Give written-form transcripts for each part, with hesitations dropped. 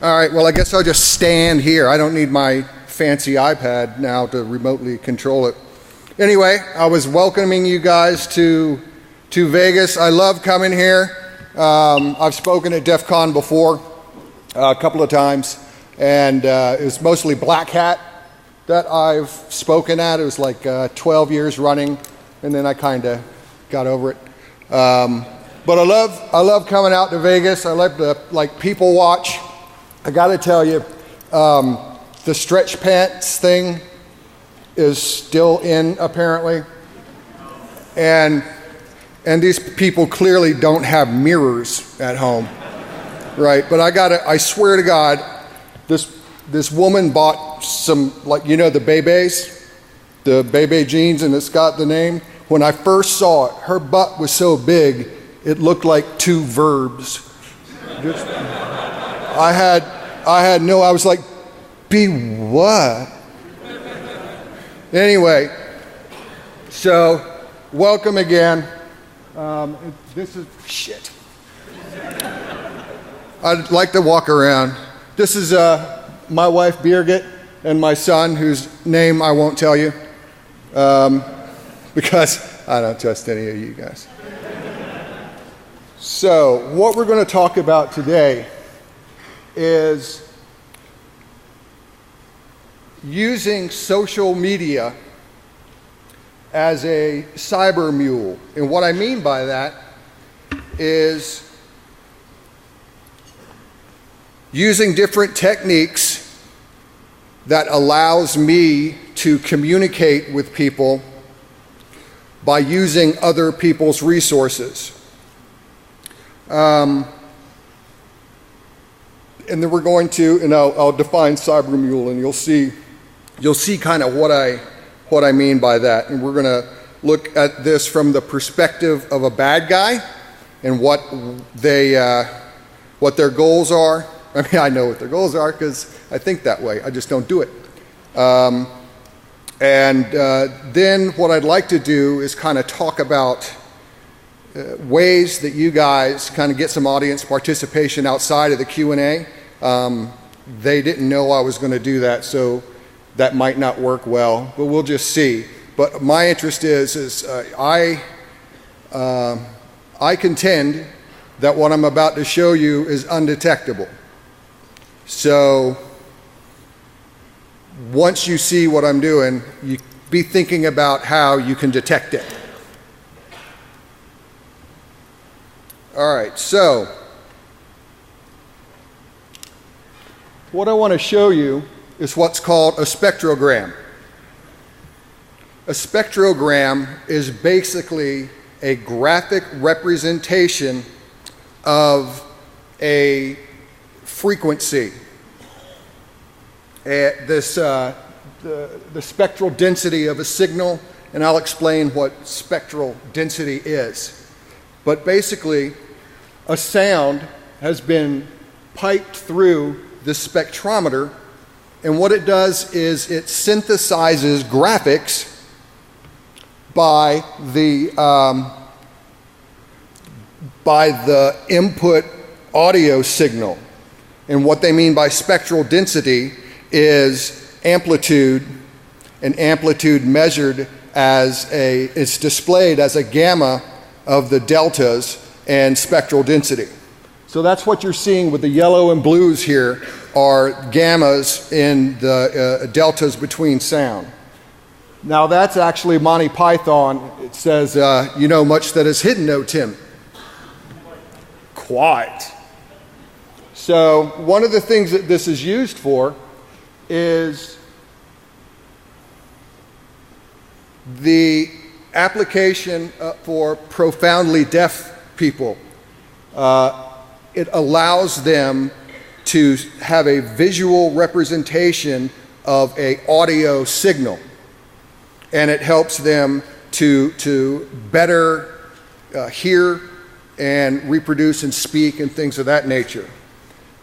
All right, well, I guess I'll just stand here. I don't need my fancy iPad now to remotely control it. Anyway, I was welcoming you guys to Vegas. I love coming here. I've spoken at DEF CON before a couple of times, and it was mostly Black Hat that I've spoken at. It was like 12 years running, and then I kind of got over it. But I love coming out to Vegas. I like to people watch. I got to tell you, the stretch pants thing is still in apparently, and these people clearly don't have mirrors at home, right? But I swear to God, this woman bought some, the Bebe jeans, and it's got the name. When I first saw it, her butt was so big, it looked like two verbs. I was like, be what? Anyway, so welcome again. This is shit. I'd like to walk around. This is my wife Birgit and my son, whose name I won't tell you because I don't trust any of you guys. So what we're going to talk about today is using social media as a cyber mule. And what I mean by that is using different techniques that allows me to communicate with people by using other people's resources. And then we're going to, and I'll define cyber mule, and you'll see kind of what I mean by that. And we're going to look at this from the perspective of a bad guy and what their goals are. I mean, I know what their goals are because I think that way. I just don't do it. Then what I'd like to do is kind of talk about ways that you guys kind of get some audience participation outside of the Q&A. They didn't know I was going to do that, so that might not work well, but we'll just see. But my interest is I contend that what I'm about to show you is undetectable. So once you see what I'm doing, you be thinking about how you can detect it. All right, so what I want to show you is what's called a spectrogram. A spectrogram is basically a graphic representation of a frequency. The spectral density of a signal, and I'll explain what spectral density is. But basically, a sound has been piped through the spectrometer, and what it does is it synthesizes graphics by the input audio signal. And what they mean by spectral density is amplitude, and amplitude measured as it's displayed as a gamma of the deltas and spectral density. So that's what you're seeing with the yellow and blues here are gammas in the deltas between sound. Now that's actually Monty Python. It says, you know much that is hidden, O Tim. Quite. So one of the things that this is used for is the application for profoundly deaf people. It allows them to have a visual representation of an audio signal, and it helps them to better hear and reproduce and speak and things of that nature.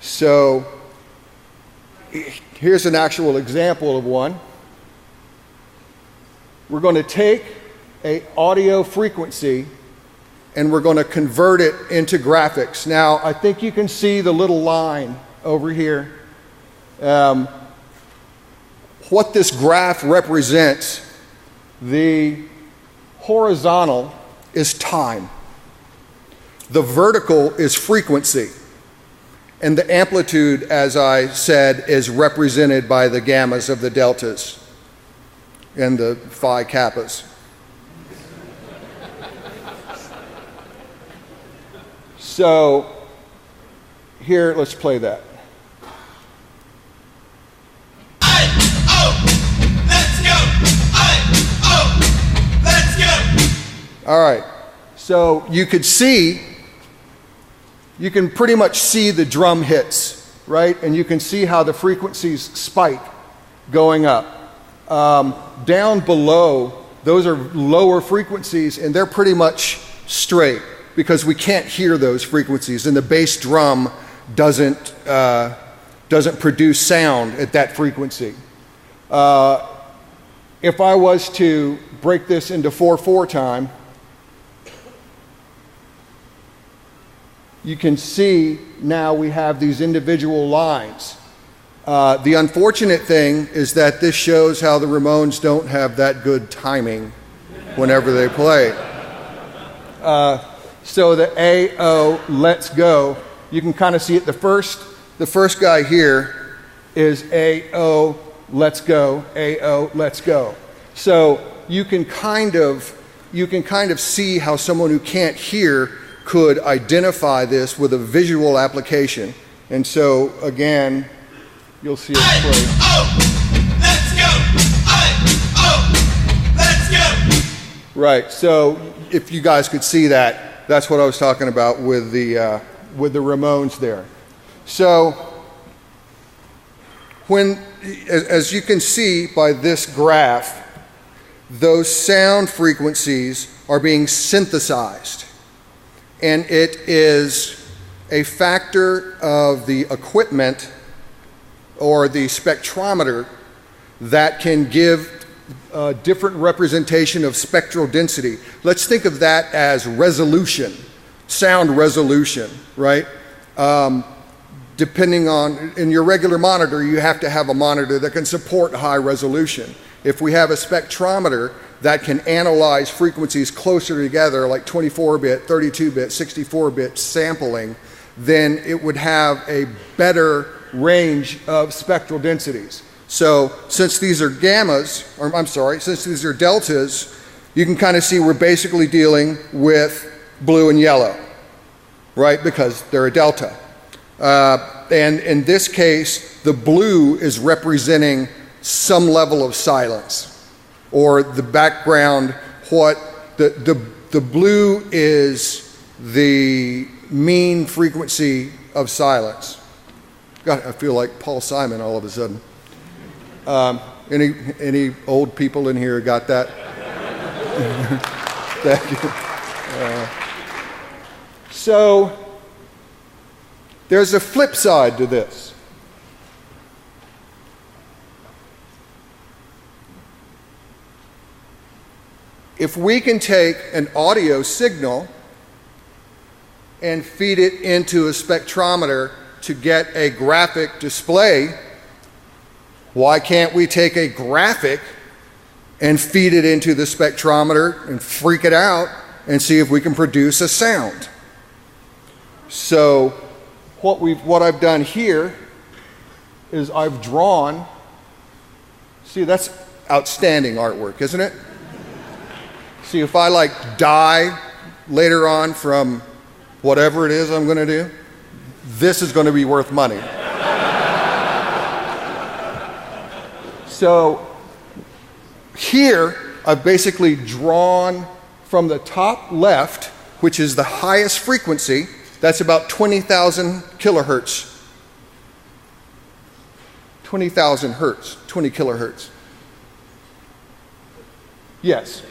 So here's an actual example of one. We're going to take an audio frequency and we're going to convert it into graphics. Now, I think you can see the little line over here. What this graph represents, the horizontal is time. The vertical is frequency. And the amplitude, as I said, is represented by the gammas of the deltas and the phi kappas. So here, let's play that. All right, so you can pretty much see the drum hits, right? And you can see how the frequencies spike going up. Down below, those are lower frequencies, and they're pretty much straight because we can't hear those frequencies, and the bass drum doesn't produce sound at that frequency. If I was to break this into 4/4 time, you can see now we have these individual lines. The unfortunate thing is that this shows how the Ramones don't have that good timing whenever they play. So the A-O, let's go, you can kind of see it. The first guy here is A-O, let's go, A-O, let's go. So you can kind of see how someone who can't hear could identify this with a visual application. And so again, you'll see it play. Let's go. Let's go. Right. So if you guys could see that, that's what I was talking about with the Ramones there. So as you can see by this graph, those sound frequencies are being synthesized. And it is a factor of the equipment or the spectrometer that can give a different representation of spectral density. Let's think of that as resolution, sound resolution, right? Depending on, in your regular monitor, you have to have a monitor that can support high resolution. If we have a spectrometer that can analyze frequencies closer together, like 24-bit, 32-bit, 64-bit sampling, then it would have a better range of spectral densities. So since these are since these are deltas, you can kind of see we're basically dealing with blue and yellow, right? Because they're a delta. And in this case, the blue is representing some level of silence, or the background. The blue is the mean frequency of silence. God, I feel like Paul Simon all of a sudden. Any old people in here got that? Thank you. So there's a flip side to this. If we can take an audio signal and feed it into a spectrometer to get a graphic display, why can't we take a graphic and feed it into the spectrometer and freak it out and see if we can produce a sound? So what I've done here is I've drawn, see, that's outstanding artwork, isn't it? See, if I die later on from whatever it is I'm going to do, this is going to be worth money. So here I've basically drawn from the top left, which is the highest frequency. That's about 20,000 kilohertz. 20,000 hertz, 20 kilohertz. Yes.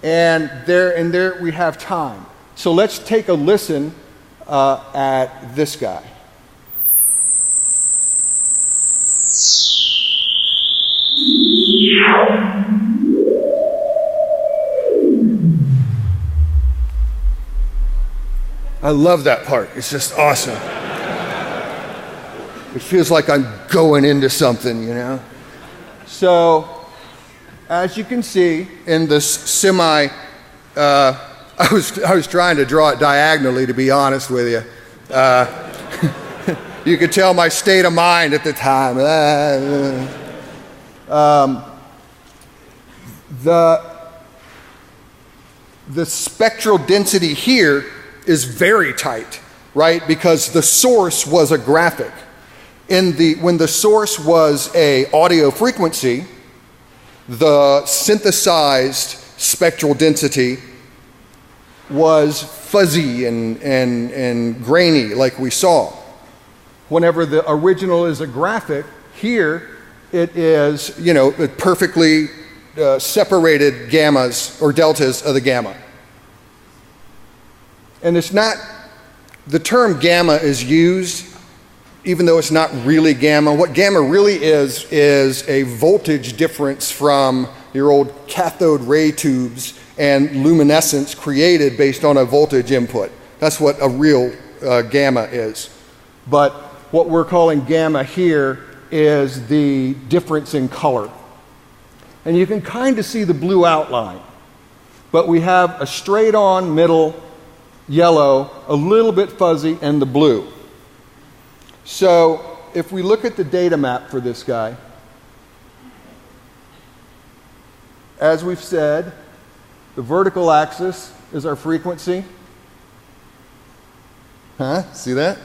And there we have time. So let's take a listen at this guy. I love that part. It's just awesome. It feels like I'm going into something, you know? So, as you can see in this semi, I was trying to draw it diagonally, to be honest with you. You could tell my state of mind at the time. The spectral density here is very tight, right? Because the source was a graphic. When the source was a audio frequency, the synthesized spectral density was fuzzy and grainy, like we saw. Whenever the original is a graphic, here it is, you know, perfectly separated gammas or deltas of the gamma. And it's not, the term gamma is used even though it's not really gamma. What gamma really is a voltage difference from your old cathode ray tubes and luminescence created based on a voltage input. That's what a real gamma is. But what we're calling gamma here is the difference in color. And you can kind of see the blue outline. But we have a straight on middle yellow, a little bit fuzzy, and the blue. So if we look at the data map for this guy, as we've said, the vertical axis is our frequency. See that?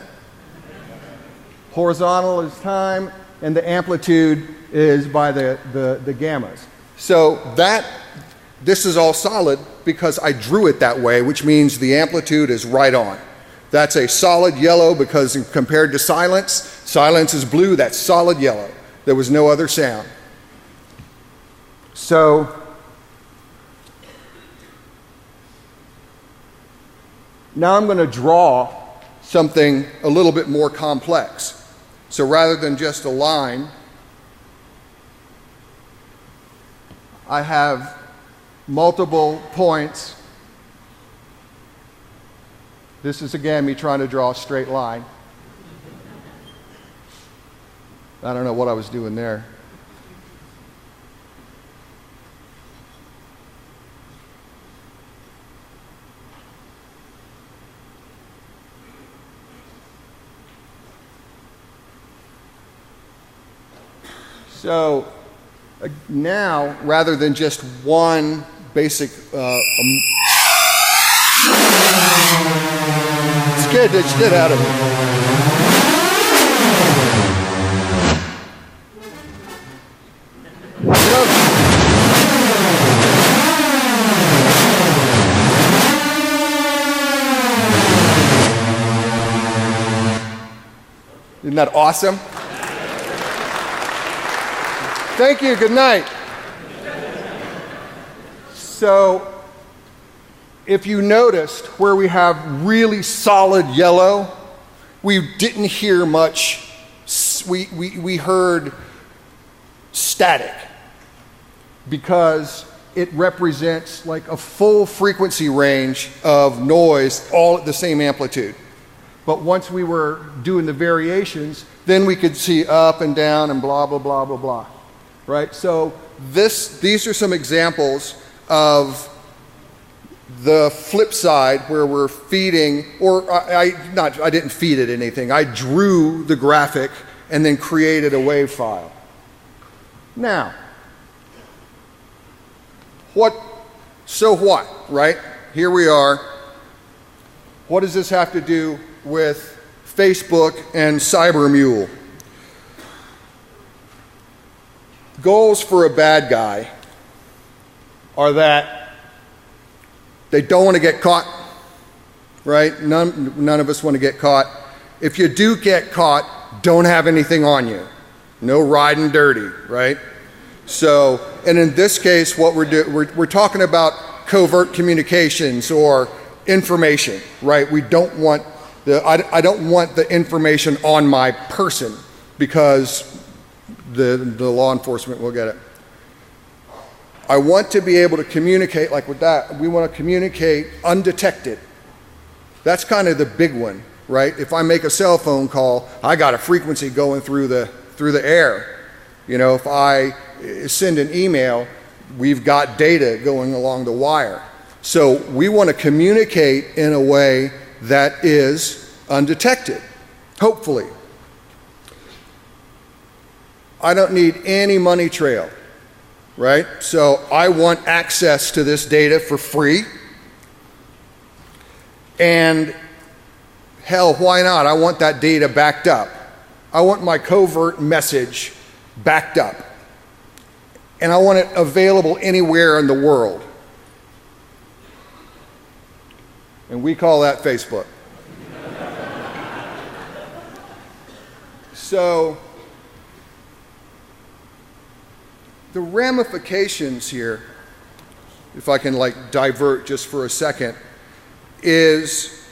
Horizontal is time, and the amplitude is by the gammas. So this is all solid because I drew it that way, which means the amplitude is right on. That's a solid yellow because compared to silence, silence is blue, that's solid yellow. There was no other sound. So now I'm going to draw something a little bit more complex. So rather than just a line, I have multiple points. This is again me trying to draw a straight line. I don't know what I was doing there. So now, rather than just one basic scared the shit out of me. Isn't that awesome? Thank you, good night. So, if you noticed where we have really solid yellow, we didn't hear much, we heard static because it represents like a full frequency range of noise all at the same amplitude. But once we were doing the variations, then we could see up and down and blah, blah, blah, blah, blah. Right? So these are some examples of the flip side where we're feeding, or I didn't feed it anything. I drew the graphic and then created a wave file. Now, so what, right? Here we are. What does this have to do with Facebook and Mule? Goals for a bad guy are that they don't want to get caught, right? None of us want to get caught. If you do get caught, don't have anything on you. No riding dirty, right? So, and in this case, what we're talking about covert communications or information, right? We don't want I don't want the information on my person because the law enforcement will get it. I want to be able to communicate, like with that, we want to communicate undetected. That's kind of the big one. right? If I make a cell phone call, I got a frequency going through the air. You know, if I send an email, we've got data going along the wire. So we want to communicate in a way that is undetected, hopefully. I don't need any money trail, right? So I want access to this data for free. And hell, why not? I want that data backed up. I want my covert message backed up. And I want it available anywhere in the world. And we call that Facebook. So the ramifications here, if I can like divert just for a second, is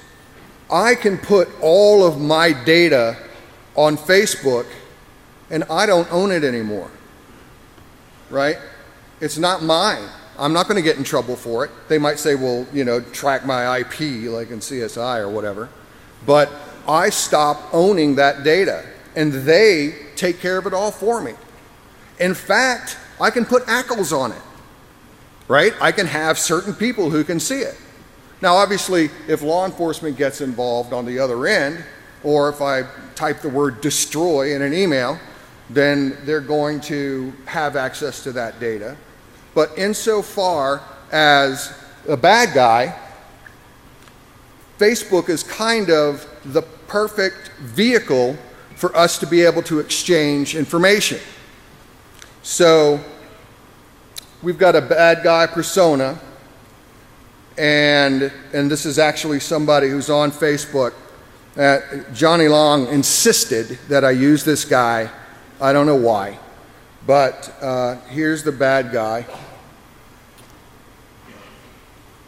I can put all of my data on Facebook and I don't own it anymore, right? It's not mine. I'm not going to get in trouble for it. They might say, well, you know, track my IP like in CSI or whatever. But I stop owning that data and they take care of it all for me. In fact, I can put ACLs on it, right? I can have certain people who can see it. Now, obviously, if law enforcement gets involved on the other end, or if I type the word destroy in an email, then they're going to have access to that data. But insofar as a bad guy, Facebook is kind of the perfect vehicle for us to be able to exchange information. So we've got a bad guy persona, and this is actually somebody who's on Facebook. Johnny Long insisted that I use this guy. I don't know why, but here's the bad guy.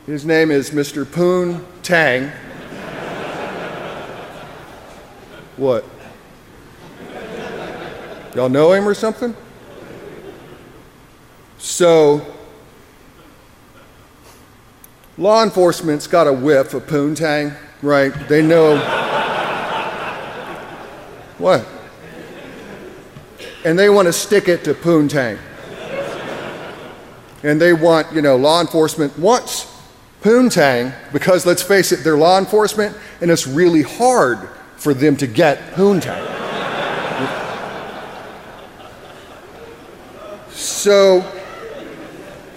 His name is Mr. Poon Tang. What? Y'all know him or something? So, law enforcement's got a whiff of poontang, right? They know. What? And they want to stick it to poontang. And they want, you know, law enforcement wants poontang because, let's face it, they're law enforcement and it's really hard for them to get poontang. So,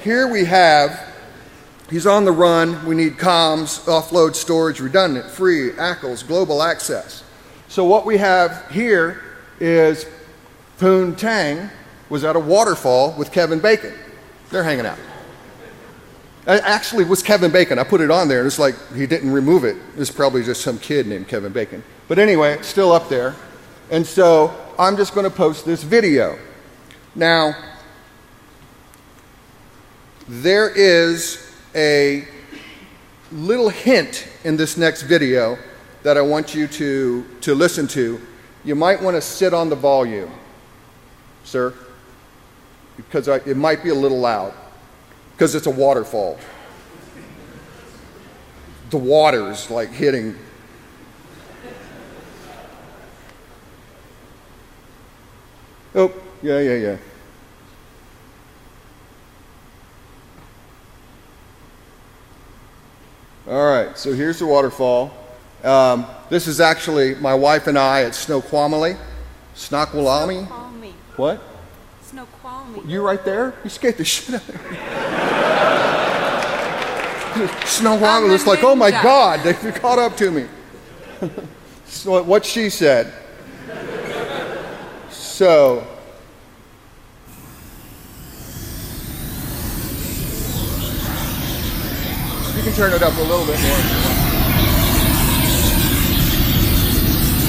here we have, he's on the run, we need comms, offload storage, redundant, free, ACLs, global access. So what we have here is Poon Tang was at a waterfall with Kevin Bacon. They're hanging out. It actually was Kevin Bacon. I put it on there, and it's like he didn't remove it. It's probably just some kid named Kevin Bacon. But anyway, it's still up there. And so I'm just going to post this video. Now, there is a little hint in this next video that I want you to listen to. You might want to sit on the volume, sir, because it might be a little loud, because it's a waterfall. The water's like hitting. Oh, yeah. All right, so here's the waterfall. This is actually my wife and I at Snoqualmie. Snoqualmie? What? Snoqualmie. You right there? You scared the shit out of me. Snoqualmie was like, oh my God, they caught up to me. So what she said. So, you can turn it up a little bit more if you want.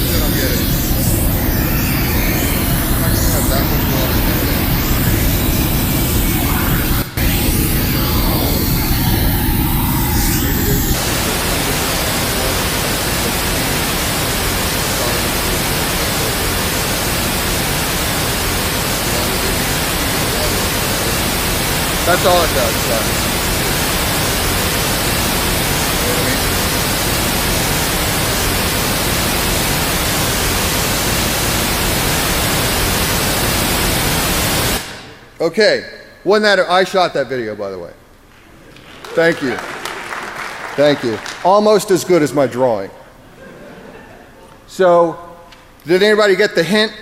I don't get it. I'm not gonna have that much water. That's all it does, sorry. Okay, wasn't that, I shot that video, by the way. Thank you. Thank you. Almost as good as my drawing. So, did anybody get the hint?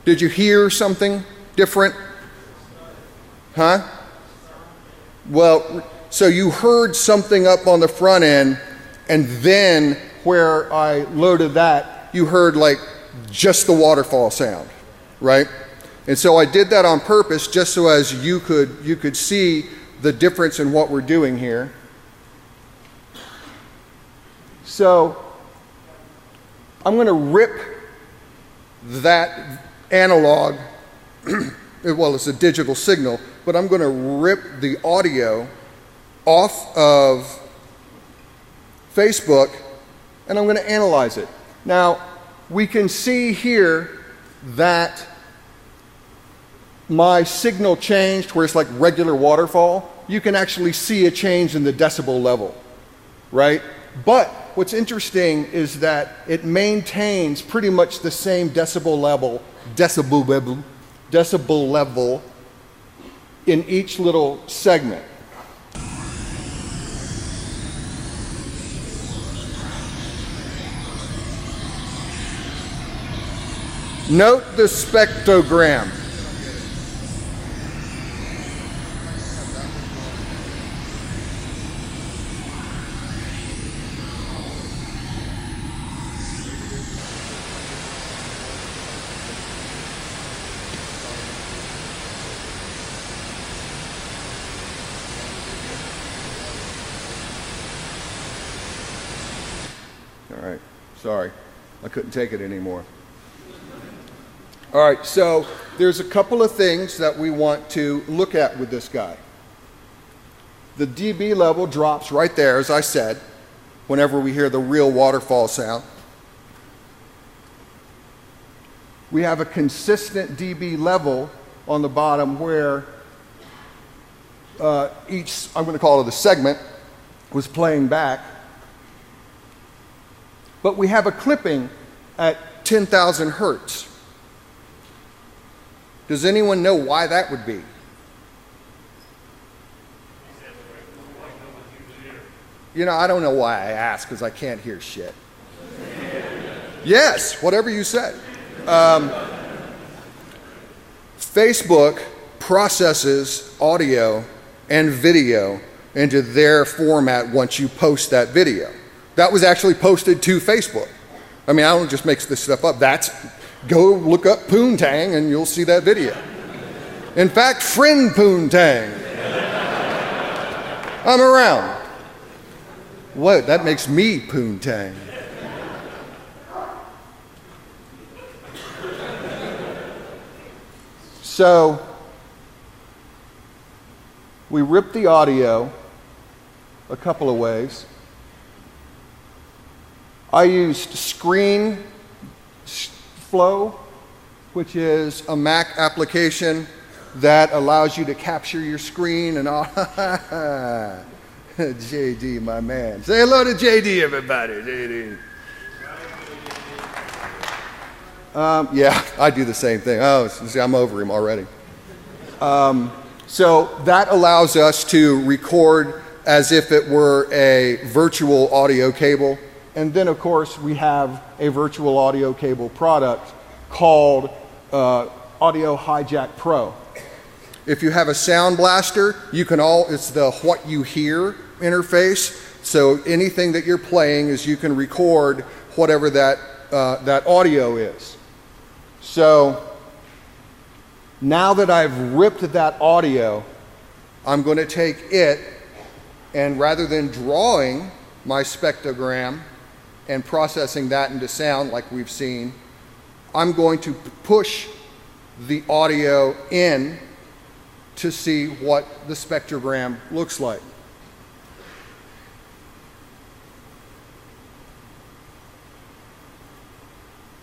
Did you hear something different? Huh? Well, so you heard something up on the front end, and then where I loaded that, you heard like just the waterfall sound, right? And so I did that on purpose just so as you could see the difference in what we're doing here. So I'm going to rip that analog, well, it's a digital signal, but I'm going to rip the audio off of Facebook, and I'm going to analyze it. Now, we can see here that my signal changed where it's like regular waterfall. You can actually see a change in the decibel level, right? But what's interesting is that it maintains pretty much the same decibel level in each little segment. Note the spectrogram. All right, sorry, I couldn't take it anymore. All right, so there's a couple of things that we want to look at with this guy. The dB level drops right there, as I said, whenever we hear the real waterfall sound. We have a consistent dB level on the bottom where each, I'm going to call it a segment, was playing back. But we have a clipping at 10,000 hertz. Does anyone know why that would be? You know, I don't know why I asked, because I can't hear shit. Yes, whatever you said. Facebook processes audio and video into their format once you post that video. That was actually posted to Facebook. I mean, I don't just make this stuff up. Go look up Poontang and you'll see that video. In fact, friend Poontang. I'm around. What? That makes me Poontang. So, we ripped the audio a couple of ways. I used Screen Flow, which is a Mac application that allows you to capture your screen and all. JD, my man. Say hello to JD, everybody. JD. Yeah, I do the same thing. Oh, see, I'm over him already. So that allows us to record as if it were a virtual audio cable. And then, of course, we have a virtual audio cable product called Audio Hijack Pro. If you have a Sound Blaster, it's the What You Hear interface. So anything that you're playing is you can record whatever that audio is. So now that I've ripped that audio, I'm going to take it, and rather than drawing my spectrogram and processing that into sound like we've seen, I'm going to push the audio in to see what the spectrogram looks like.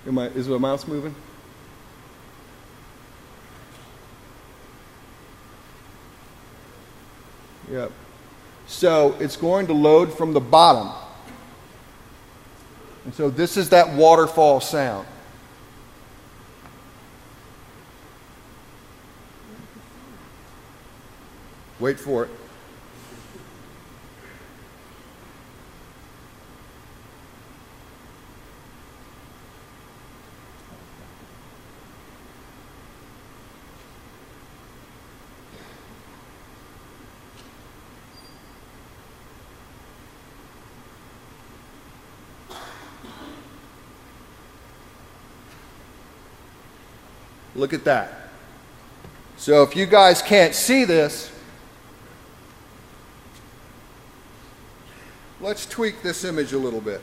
Is the mouse moving? Yep. So it's going to load from the bottom. And so this is that waterfall sound. Wait for it. Look at that. So if you guys can't see this, let's tweak this image a little bit.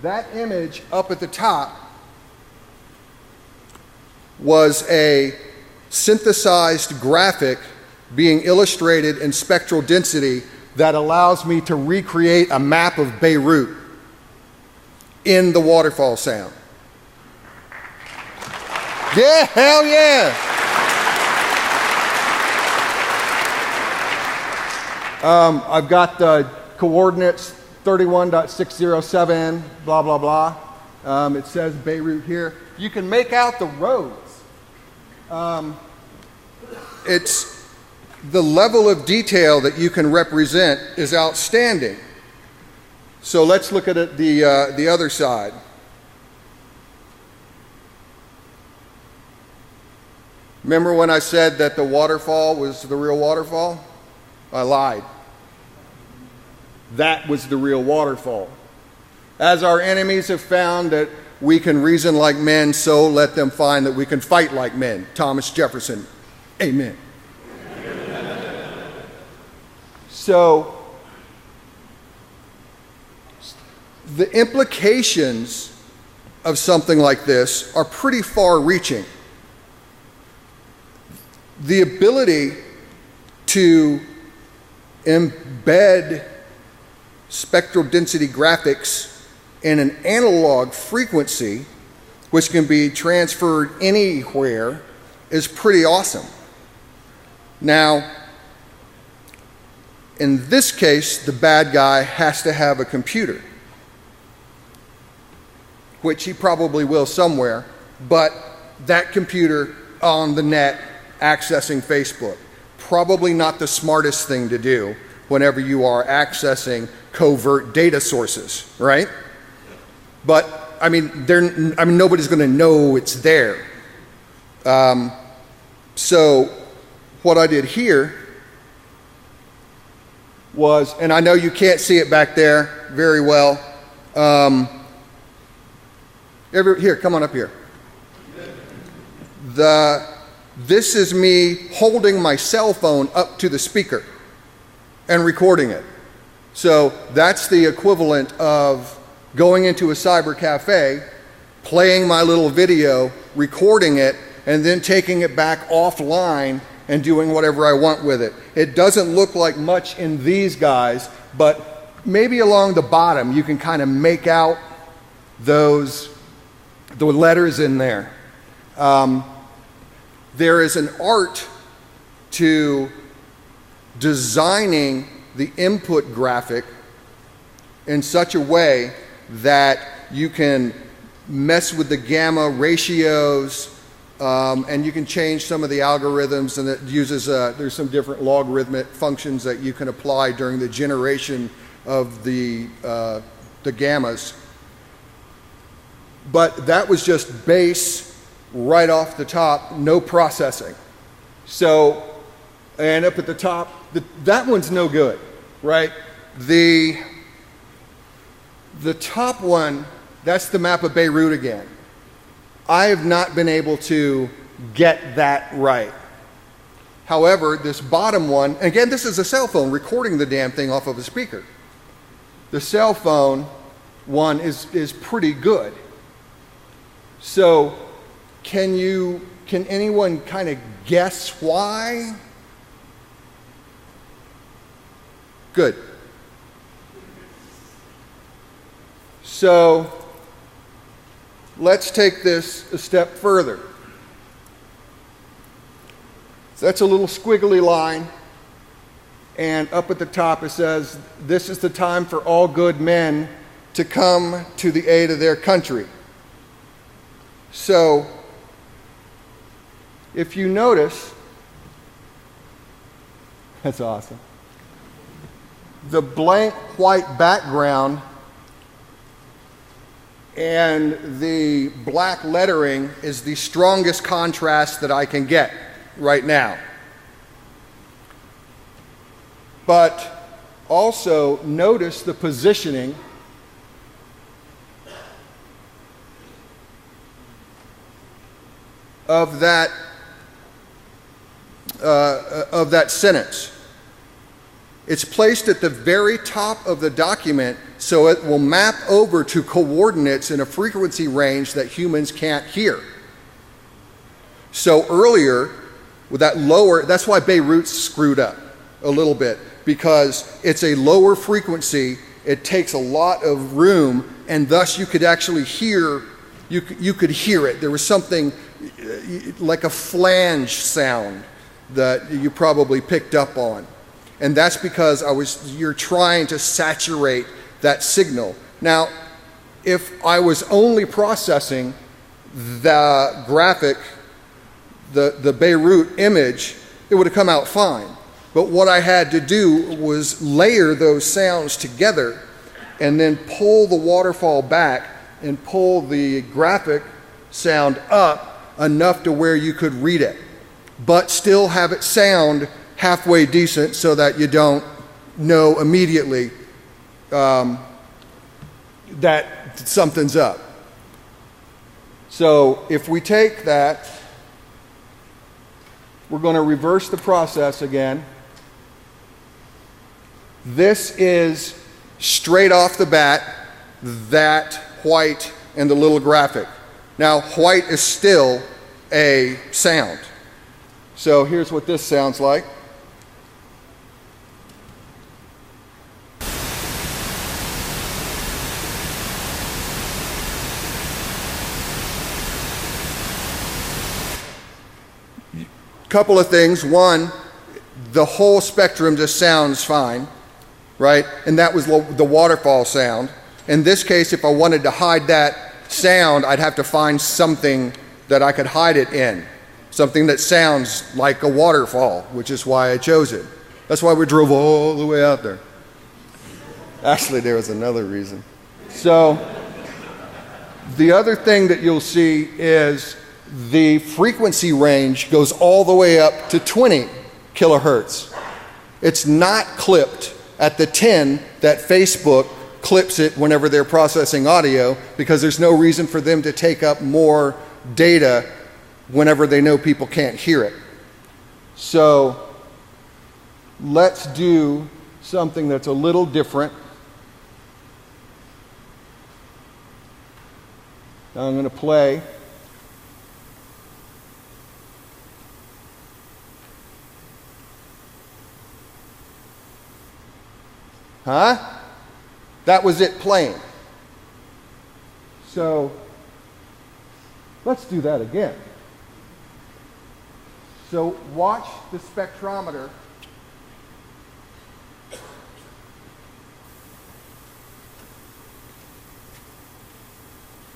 That image up at the top was a synthesized graphic being illustrated in spectral density that allows me to recreate a map of Beirut in the waterfall sound. Yeah, hell yeah! I've got the coordinates 31.607, blah, blah, blah. It says Beirut here. You can make out the roads. It's the level of detail that you can represent is outstanding. So let's look at it the other side. Remember when I said that the waterfall was the real waterfall? I lied. That was the real waterfall. As our enemies have found that we can reason like men, so let them find that we can fight like men. Thomas Jefferson. Amen. So, the implications of something like this are pretty far-reaching. The ability to embed spectral density graphics in an analog frequency, which can be transferred anywhere, is pretty awesome. Now, in this case, the bad guy has to have a computer, which he probably will somewhere, but that computer on the net accessing Facebook, probably not the smartest thing to do whenever you are accessing covert data sources, right? But I mean, nobody's going to know it's there. So what I did here was, and I know you can't see it back there very well. Here, come on up here. This is me holding my cell phone up to the speaker and recording it. So that's the equivalent of going into a cyber cafe, playing my little video, recording it, and then taking it back offline and doing whatever I want with it. It doesn't look like much in these guys, but maybe along the bottom you can kind of make out the letters in there. There is an art to designing the input graphic in such a way that you can mess with the gamma ratios, and you can change some of the algorithms, and it uses there's some different logarithmic functions that you can apply during the generation of the gammas. But that was just base right off the top, no processing. So, and up at the top, that one's no good, right? The top one, that's the map of Beirut again. I have not been able to get that right. However, this bottom one, again, this is a cell phone recording the damn thing off of a speaker. The cell phone one is pretty good. So, can anyone kind of guess why? Good. So, let's take this a step further. So that's a little squiggly line, and up at the top it says, "This is the time for all good men to come to the aid of their country." So, if you notice, that's awesome. The blank white background and the black lettering is the strongest contrast that I can get right now. But also notice the positioning of that sentence. It's placed at the very top of the document, so it will map over to coordinates in a frequency range that humans can't hear. So earlier, with that lower, that's why Beirut's screwed up a little bit, because it's a lower frequency, it takes a lot of room, and thus you could actually hear, you could hear it. There was something like a flange sound that you probably picked up on. And that's because you're trying to saturate that signal. Now, if I was only processing the graphic, the Beirut image, it would have come out fine. But what I had to do was layer those sounds together and then pull the waterfall back and pull the graphic sound up enough to where you could read it, but still have it sound halfway decent so that you don't know immediately that something's up. So if we take that, we're going to reverse the process again. This is straight off the bat that white and the little graphic. Now, white is still a sound. So here's what this sounds like. Couple of things. One, the whole spectrum just sounds fine, right? And that was the waterfall sound. In this case, if I wanted to hide that sound, I'd have to find something that I could hide it in. Something that sounds like a waterfall, which is why I chose it. That's why we drove all the way out there. Actually, there was another reason. So, the other thing that you'll see is the frequency range goes all the way up to 20 kilohertz. It's not clipped at the 10 that Facebook clips it whenever they're processing audio, because there's no reason for them to take up more data whenever they know people can't hear it. So let's do something that's a little different. Now I'm going to play. Huh? That was it playing. So let's do that again. So watch the spectrometer.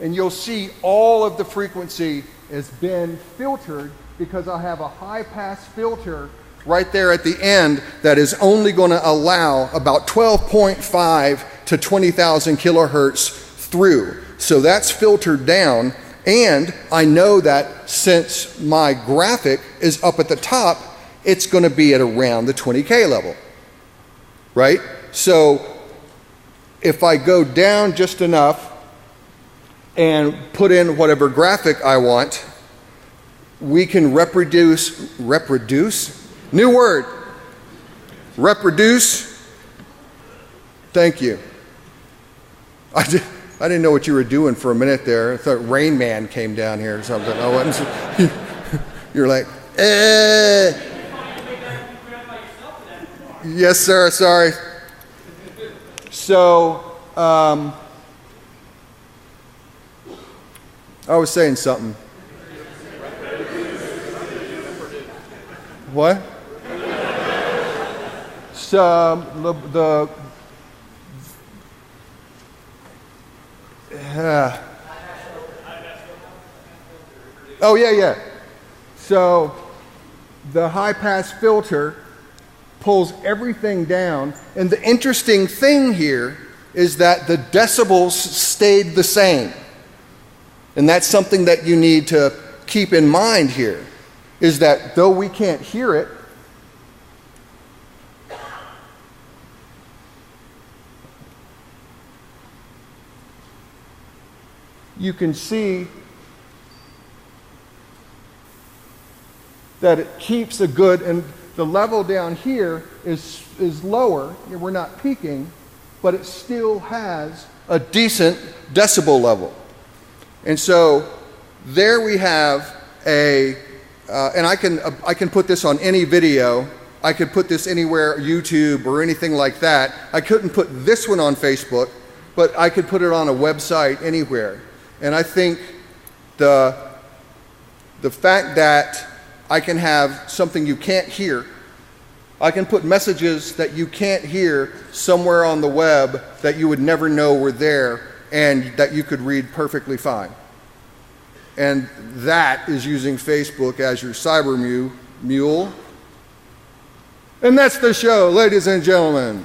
And you'll see all of the frequency has been filtered because I have a high pass filter right there at the end that is only going to allow about 12.5 to 20,000 kilohertz through. So that's filtered down, and I know that since my graphic is up at the top, it's going to be at around the 20K level, right? So if I go down just enough and put in whatever graphic I want, we can reproduce, new word, reproduce. Thank you. I didn't know what you were doing for a minute there. I thought Rain Man came down here or something. You're like, Yes, sir, sorry. So, I was saying something. What? So oh yeah. So the high pass filter pulls everything down, and the interesting thing here is that the decibels stayed the same. And that's something that you need to keep in mind here, is that though we can't hear it, you can see that it keeps a good, and the level down here is lower, we're not peaking, but it still has a decent decibel level. And so there we have and I can put this on any video. I could put this anywhere, YouTube or anything like that. I couldn't put this one on Facebook, but I could put it on a website anywhere. And I think the fact that I can have something you can't hear, I can put messages that you can't hear somewhere on the web that you would never know were there and that you could read perfectly fine. And that is using Facebook as your cyber mule. And that's the show, ladies and gentlemen.